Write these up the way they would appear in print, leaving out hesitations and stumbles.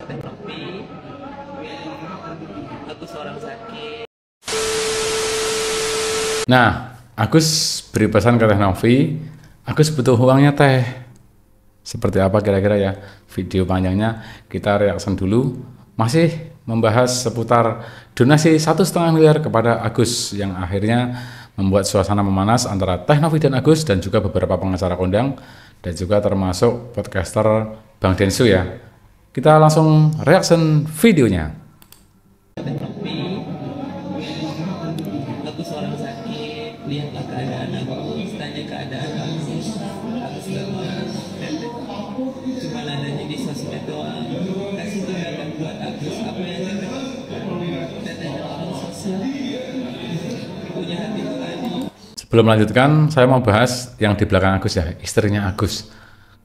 Tapi aku seorang sakit. Nah, Agus beri pesan ke Teh Novi, Agus butuh uangnya Teh. Seperti apa kira-kira ya? Video panjangnya kita reaction dulu. Masih membahas seputar donasi 1,5 miliar kepada Agus yang akhirnya membuat suasana memanas antara Teh Novi dan Agus dan juga beberapa pengacara kondang dan juga termasuk podcaster Bang Densu ya. Kita langsung reaction videonya. Aku seorang sakit, lihatlah keadaan aku, tanya keadaan aku gak mau. Cuma adanya di sosmed doang, kasih tindakan buat Agus apa yang kita lakukan. Datanya orang sosial, punya hati nurani. Sebelum melanjutkan, saya mau bahas yang di belakang Agus ya, istrinya Agus.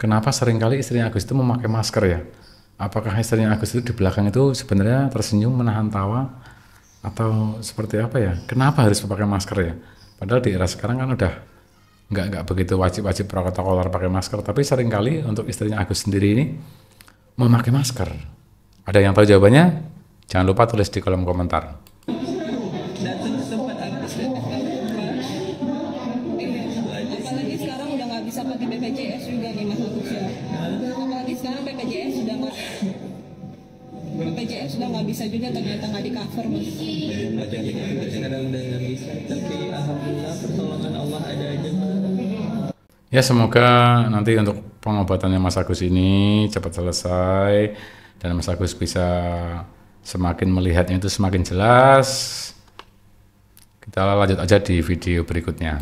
Kenapa seringkali istrinya Agus itu memakai masker ya? Apakah istrinya Agus itu di belakang itu sebenarnya tersenyum menahan tawa atau seperti apa ya? Kenapa harus memakai masker ya? Padahal di era sekarang kan udah nggak begitu wajib protokol pakai masker, tapi seringkali untuk istrinya Agus sendiri ini memakai masker. Ada yang tahu jawabannya? Jangan lupa tulis di kolom komentar. Datang ke tempat Agus dan Apalagi sekarang udah nggak bisa pakai BPJS juga nih Mas Agus ya. Apalagi sekarang BPJS sudah nggak bisa juga, ternyata nggak di cover Mas. kadang udah nggak bisa, tapi alhamdulillah pertolongan Allah ada aja. Ya semoga nanti untuk pengobatannya Mas Agus ini cepat selesai dan Mas Agus bisa semakin melihatnya itu semakin jelas. Kita lanjut aja di video berikutnya.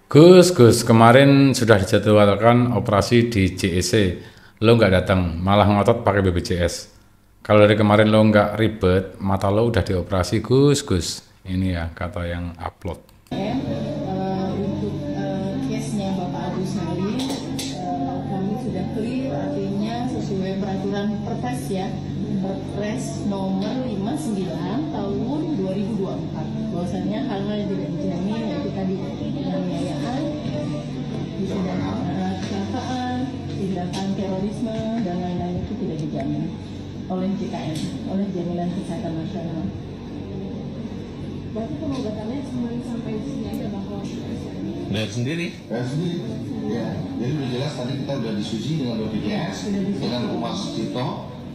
Gus, kemarin sudah dijadwalkan operasi di JEC, lo nggak datang, malah ngotot pakai BPJS. Kalau dari kemarin lo nggak ribet, mata lo udah dioperasi, Gus. Ini ya kata yang upload. Untuk case-nya Bapak Agus Salim, kami sudah clear, artinya sesuai peraturan Perpres ya, Perpres nomor 59 tahun 2024, bahwasanya hal-hal yang tidak dijamin yaitu tadi penganiayaan, kecelakaan, tindakan terorisme dan lain-lain itu tidak dijamin oleh JKN, oleh Jaminan Kesehatan Nasional. Berarti pengobatannya cuma sampai di sini aja bahwa Bayar sendiri. Ya, jadi udah jelas tadi kita udah diskusi dengan BPJS, dengan Humas Cipto,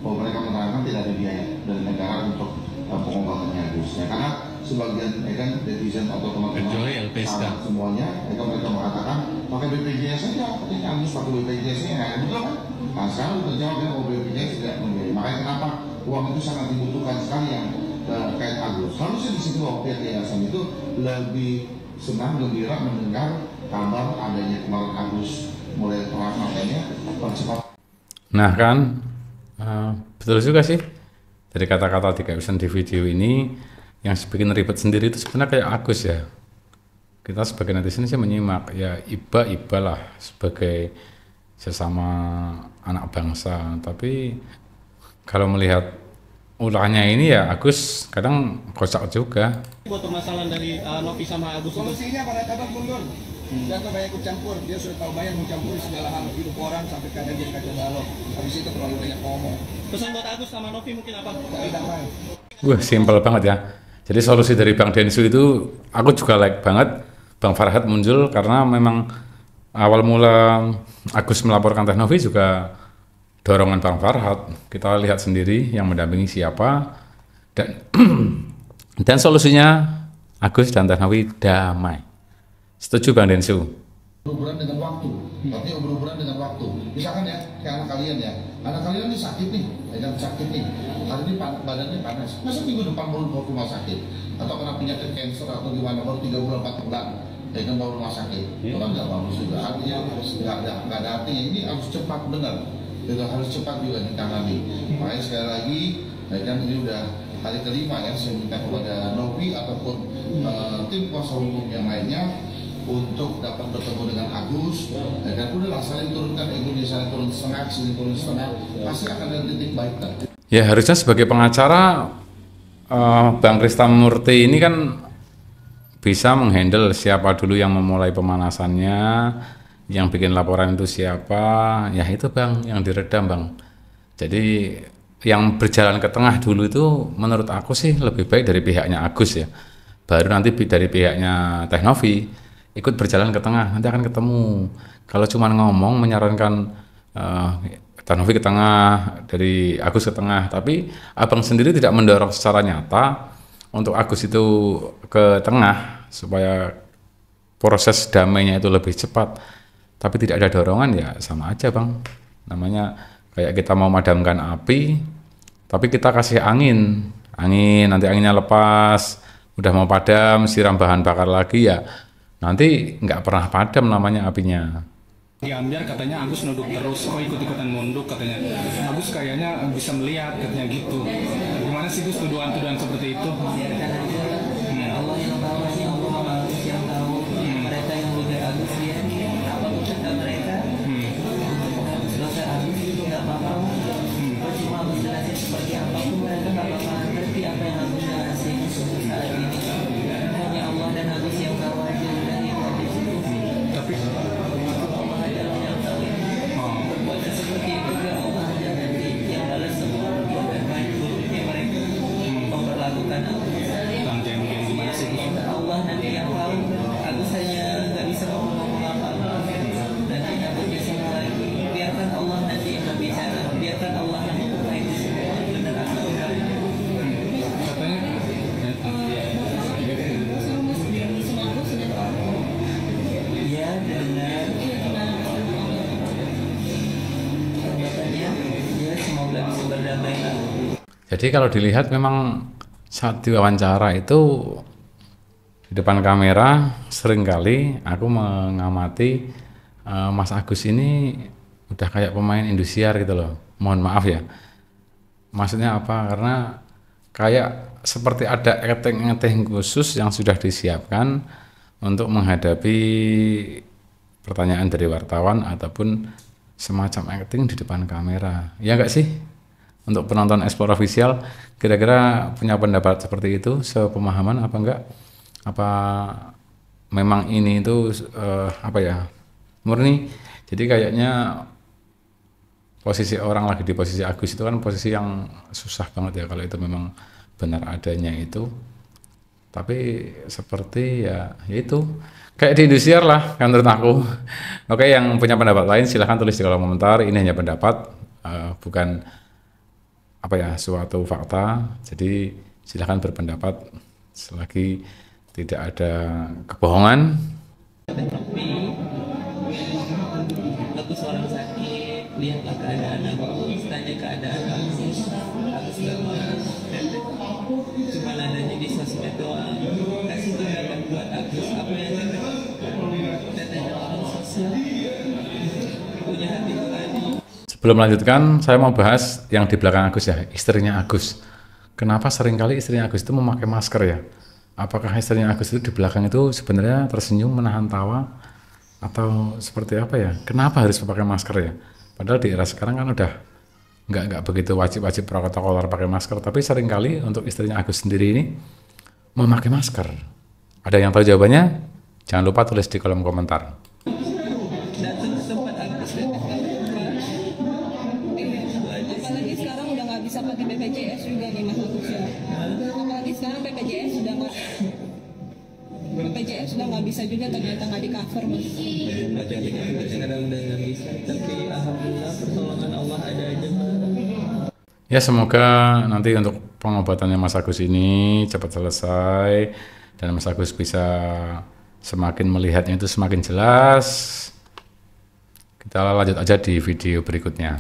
bahwa mereka menerangkan tidak ada biaya dari negara untuk pengobatannya Agus. Ya, karena sebagian kan netizen atau teman-teman Kecuali LPSK. semuanya, mereka mengatakan pakai BPJS saja, katanya Agus pakai BPJS-nya, ya betul kan? Nah sekarang terjawab ya bahwa BPJS tidak membiayai. Makanya kenapa uang itu sangat dibutuhkan sekali yang terkait Agus. Harusnya di situ bahwa pihak yayasan itu lebih senang, gembira mendengar kabar adanya kemarin Agus mulai perang makanya percepat. Nah kan, betul juga sih. Dari kata-kata di caption di video ini, yang bikin ribet sendiri itu sebenarnya kayak Agus ya. Kita sebagai netizen sih menyimak, ya iba lah sebagai sesama anak bangsa. Tapi kalau melihat ulahnya ini ya Agus kadang kocak juga. Buat permasalahan dari Novi sama Agus itu. Solusinya pada kabar mundur. Jangan banyak ikut campur. Dia sudah tahu banyak mencampur segala hal hidup orang sampai kadang jadi kacau balau. Habis itu terlalu banyak ngomong. Pesan buat Agus sama Novi mungkin apa? Cari damai. Simpel banget ya. Jadi solusi dari Bang Densu itu aku juga like banget. Bang Farhad muncul karena memang awal mula Agus melaporkan Teh Novi juga dorongan Bang Farhad. Kita lihat sendiri yang mendampingi siapa dan dan solusinya Agus dan Teh Novi damai. Setuju Bang Densu? Berhubungan dengan waktu, artinya berhubungan dengan waktu. Misalkan ya, kayak anak kalian ya, anak kalian ini sakit nih, sakit nih. Hari ini badannya panas, masa minggu depan baru mau rumah sakit, atau kena penyakit cancer atau gimana baru 3 bulan 4 bulan, kan baru rumah sakit. Itu kan nggak bagus juga. Artinya nggak ada artinya. Ini harus cepat benar, harus cepat juga ditangani. Makanya sekali lagi, kan ini udah hari kelima ya, saya minta kepada Novi ataupun tim kuasa hukum yang lainnya untuk dapat bertemu dengan Agus, dan udahlah saling turunkan egonya, saling turun setengah, saling turun setengah, pasti akan ada titik baik kan. Ya harusnya sebagai pengacara Bang Kristamurti ini kan bisa menghandle siapa dulu yang memulai pemanasannya, yang bikin laporan itu siapa, ya itu Bang yang diredam Bang. Jadi yang berjalan ke tengah dulu itu menurut aku sih lebih baik dari pihaknya Agus ya, baru nanti dari pihaknya Teknovi ikut berjalan ke tengah, nanti akan ketemu. Kalau cuma ngomong menyarankan Teknovi ke tengah, dari Agus ke tengah, tapi abang sendiri tidak mendorong secara nyata untuk Agus itu ke tengah supaya proses damainya itu lebih cepat, tapi tidak ada dorongan, ya sama aja Bang. Namanya kayak kita mau madamkan api, tapi kita kasih angin, nanti anginnya lepas, udah mau padam, siram bahan bakar lagi, ya nanti nggak pernah padam namanya apinya. Di Ambyar katanya Agus nunduk terus, kok ikut-ikutan nunduk katanya. Agus kayaknya bisa melihat katanya gitu. Gimana sih Gus tuduhan-tuduhan seperti itu? Allah yang tahu, Allah Agus yang tahu. Mereka yang hujat Agus dia, apapun kata mereka, dosa Agus itu nggak apa-apa. Cuma Agus jelasin seperti apapun mereka nggak apa-apa. Ngerti apa yang Agus jelasin saat ini. Hanya Allah dan Agus yang tahu aja, udah yang ada situ. Tapi Allah aja yang tahu. Perbuatan seperti itu gak Allah aja nanti yang balas semua perbuatan baik buruknya mereka memperlakukan Agus. gimana sih Gus? Allah nanti yang tahu. Agus hanya nggak bisa ngomong apa-apa. Nanti Agus bisa lagi. Biarkan Allah nanti yang berbicara. Biarkan Allah yang memperbaiki semua. Benar aku Katanya iya benar. Katanya ya semoga bisa berdamai lagi. Jadi kalau dilihat memang saat diwawancara itu di depan kamera seringkali aku mengamati Mas Agus ini udah kayak pemain Indosiar gitu loh. Mohon maaf ya. Maksudnya apa? Karena kayak seperti ada acting khusus yang sudah disiapkan untuk menghadapi pertanyaan dari wartawan ataupun semacam acting di depan kamera. Ya enggak sih? Untuk penonton Explore Official kira-kira punya pendapat seperti itu, sepemahaman apa enggak? Apa memang ini itu apa ya, murni? Jadi kayaknya posisi orang lagi di posisi Agus itu kan posisi yang susah banget ya kalau itu memang benar adanya itu. Tapi seperti ya itu kayak di Indosiar lah kan menurut aku. Oke, yang punya pendapat lain silahkan tulis di kolom komentar. Ini hanya pendapat, bukan apa ya suatu fakta. Jadi silahkan berpendapat selagi tidak ada kebohongan. Aku seorang sakit, lihatlah keadaan aku, tanya keadaan aku gak mau. Cuma adanya di sosmed doang, kasih tindakan buat Agus apa yang dia lakukan. Katanya orang sosial punya hati nurani. Sebelum melanjutkan, saya mau bahas yang di belakang Agus ya, istrinya Agus. Kenapa seringkali istrinya Agus itu memakai masker ya? Apakah istrinya Agus itu di belakang itu sebenarnya tersenyum menahan tawa atau seperti apa ya? Kenapa harus memakai masker ya? Padahal di era sekarang kan udah nggak begitu wajib protokoler pakai masker, tapi seringkali untuk istrinya Agus sendiri ini memakai masker. Ada yang tahu jawabannya? Jangan lupa tulis di kolom komentar. Datang ke tempat Agus Apalagi sekarang udah nggak bisa pakai BPJS juga nih Mas Agus ya. Apalagi sekarang BPJS sudah nggak bisa juga, ternyata nggak di cover Mas. sekarang udah nggak bisa, tapi alhamdulillah pertolongan Allah ada aja. Ya semoga nanti untuk pengobatannya Mas Agus ini cepat selesai dan Mas Agus bisa semakin melihatnya itu semakin jelas. Kita lanjut aja di video berikutnya.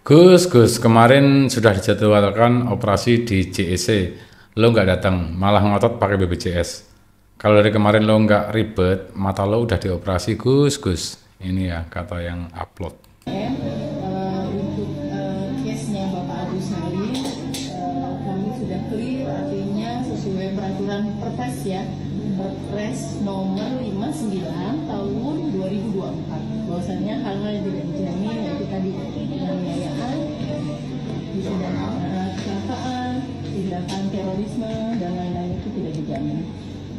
Gus, kemarin sudah dijadwalkan operasi di JEC, lo nggak datang, malah ngotot pakai BPJS. Kalau dari kemarin lo nggak ribet, mata lo udah dioperasi Gus. Ini ya kata yang upload. Untuk case-nya Bapak Agus Salim, kami sudah clear, artinya sesuai peraturan Perpres ya, Perpres nomor 59 tahun 2024. Bahwasanya hal-hal yang tidak dijamin yaitu tadi penganiayaan, kecelakaan, tindakan terorisme dan lain-lain itu tidak dijamin.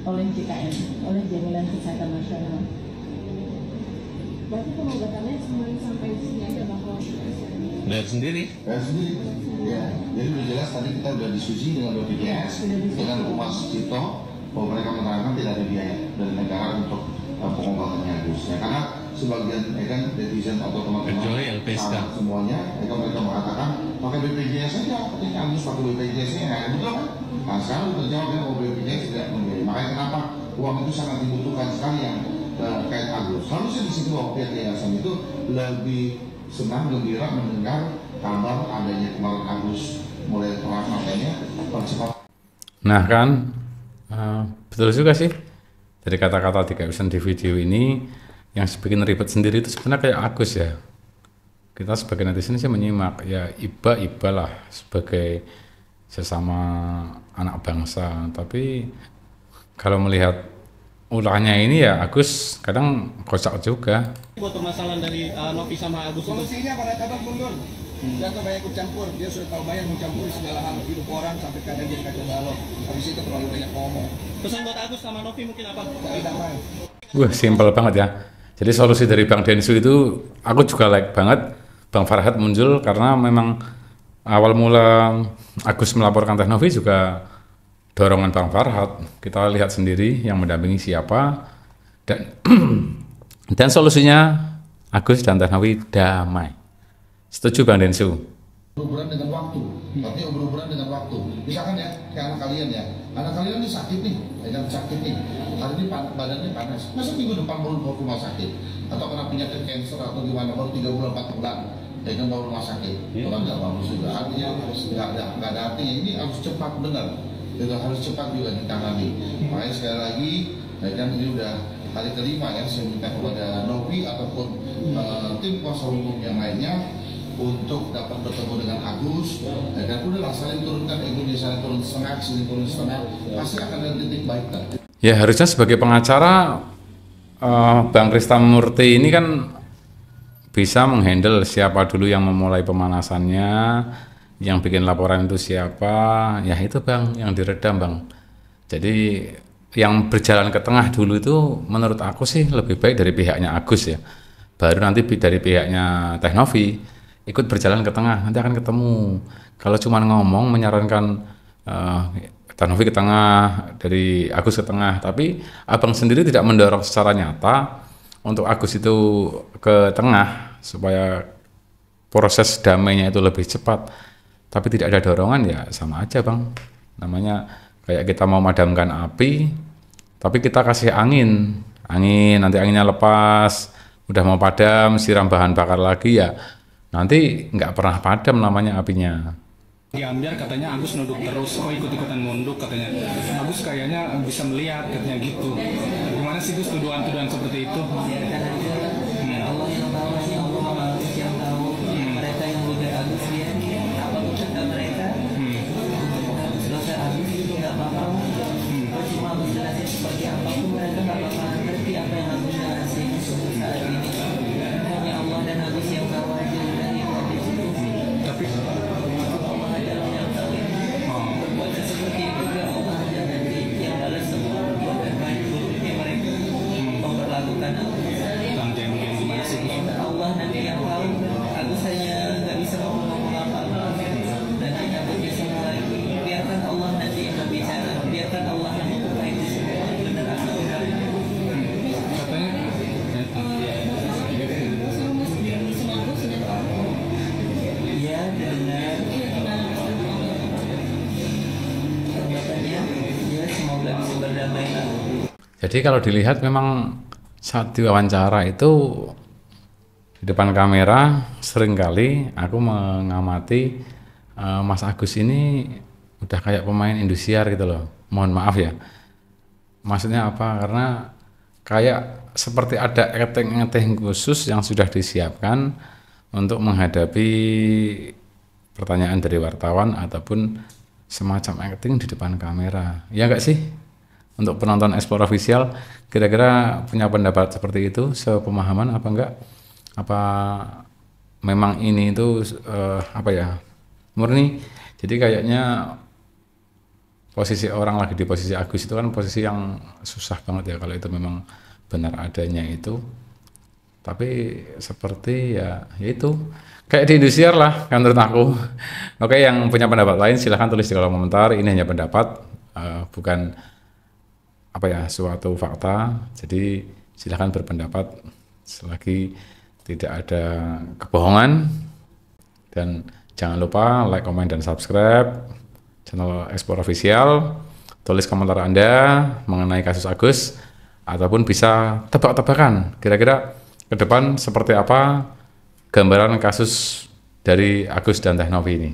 oleh JKN, oleh Jaminan Kesehatan Nasional. Berarti pengobatannya semuanya sampai sini aja bakal Lihat sendiri. Ya, jadi udah jelas tadi kita udah diskusi dengan BPJS, dengan Humas Cipto, bahwa mereka menerangkan tidak ada biaya dari negara untuk pengobatannya Agus. Ya, karena sebagian kan netizen atau teman-teman semuanya, mereka mengatakan pakai BPJS saja, ketika Agus pakai BPJS-nya, ya betul kan? Nah sekarang terjawab bahwa BPJS tidak membiayai. Makanya kenapa uang itu sangat dibutuhkan sekali yang terkait Agus. Harusnya di situ bahwa pihak yayasan itu lebih senang, gembira mendengar kabar adanya kemarin Agus mulai perawatan percepat. Nah kan, betul juga sih dari kata-kata di caption di video ini, yang bikin ribet sendiri itu sebenarnya kayak Agus ya. Kita sebagai netizen sih menyimak, ya iba lah sebagai sesama anak bangsa. Tapi kalau melihat ulahnya ini ya Agus kadang kocak juga. Buat permasalahan dari Novi sama Agus itu. Solusinya pada kabar mundur. Jangan banyak ikut campur. Dia sudah tahu banyak mencampuri segala hal hidup orang sampai kadang dia kacau balau. Habis itu terlalu banyak ngomong. Pesan buat Agus sama Novi mungkin apa? Cari damai. Wah, simpel banget ya. Jadi solusi dari Bang Densu itu aku juga like banget. Bang Farhad muncul karena memang awal mula Agus melaporkan Teh Novi juga dorongan Bang Farhad. Kita lihat sendiri yang mendampingi siapa, dan solusinya Agus dan Teh Novi damai. Setuju Bang Densu? Berhubungan dengan waktu, artinya berhubungan dengan waktu. Misalkan ya, kayak anak kalian ya, anak kalian ini sakit nih, sakit nih. Hari ini badannya panas, masa minggu depan baru ke rumah sakit, atau kena penyakit cancer atau gimana baru 3 bulan 4 bulan, dengan baru rumah sakit. Itu kan nggak bagus juga. Artinya nggak ada artinya. Ini harus cepat benar, juga harus cepat juga ditangani. Makanya sekali lagi, kan ini udah hari kelima ya, saya minta kepada Novi ataupun tim kuasa hukum yang lainnya untuk dapat bertemu dengan Agus, dan udahlah saling turunkan egonya, saling turun setengah, sini turun setengah, pasti akan ada titik baik kan. Ya harusnya sebagai pengacara Bang Kristamurti ini kan bisa menghandle siapa dulu yang memulai pemanasannya, yang bikin laporan itu siapa, ya itu Bang yang diredam Bang. Jadi yang berjalan ke tengah dulu itu menurut aku sih lebih baik dari pihaknya Agus ya, baru nanti dari pihaknya Teh Novi ikut berjalan ke tengah, nanti akan ketemu. Kalau cuma ngomong menyarankan Teh Novi ke tengah, dari Agus ke tengah, tapi abang sendiri tidak mendorong secara nyata untuk Agus itu ke tengah supaya proses damainya itu lebih cepat, tapi tidak ada dorongan, ya sama aja Bang. Namanya kayak kita mau madamkan api, tapi kita kasih angin, nanti anginnya lepas, udah mau padam, siram bahan bakar lagi, ya nanti nggak pernah padam namanya apinya. Diambil katanya Agus nunduk terus, ikut-ikutan munduk katanya. Agus kayaknya bisa melihat katanya gitu. Gimana sih Gus tuduhan-tuduhan seperti itu? Biarkan aja. Allah yang tahu, hanya Allah Agus yang tahu. Mereka yang bukan Agus dia apa kata mereka? Dosa Agus itu nggak apa-apa. Cuma Agus jelasin seperti apapun mereka nggak apa-apa ngerti apa yang Agus jelasin saat ini. Hanya Allah dan Agus yang tahu aja. Tapi Allah nanti yang tahu. Aku hanya nggak bisa ngomong apa-apa. Nanti aku bisa lagi. Biarkan Allah nanti yang berbicara. Biarkan Allah yang membuka itu semua. Benar atau enggak? katanya Iya, benar. Katanya, ya semoga bisa berdamai lah. Jadi kalau dilihat memang saat diwawancara itu di depan kamera seringkali aku mengamati Mas Agus ini udah kayak pemain Indosiar gitu loh. Mohon maaf ya. Maksudnya apa? Karena kayak seperti ada acting khusus yang sudah disiapkan untuk menghadapi pertanyaan dari wartawan ataupun semacam acting di depan kamera. Ya enggak sih? Untuk penonton Explore Official kira-kira punya pendapat seperti itu, sepemahaman apa enggak? Apa memang ini itu apa ya, murni? Jadi kayaknya posisi orang lagi di posisi Agus itu kan posisi yang susah banget ya kalau itu memang benar adanya itu. Tapi seperti ya itu kayak di Indosiar lah kan menurut aku. Oke, yang punya pendapat lain silahkan tulis di kolom komentar. Ini hanya pendapat, bukan apa ya suatu fakta. Jadi silahkan berpendapat selagi tidak ada kebohongan. Dan jangan lupa like, comment, dan subscribe channel Explore Official. Tulis komentar Anda mengenai kasus Agus, ataupun bisa tebak-tebakan kira-kira ke depan seperti apa gambaran kasus dari Agus dan Teh Novi ini.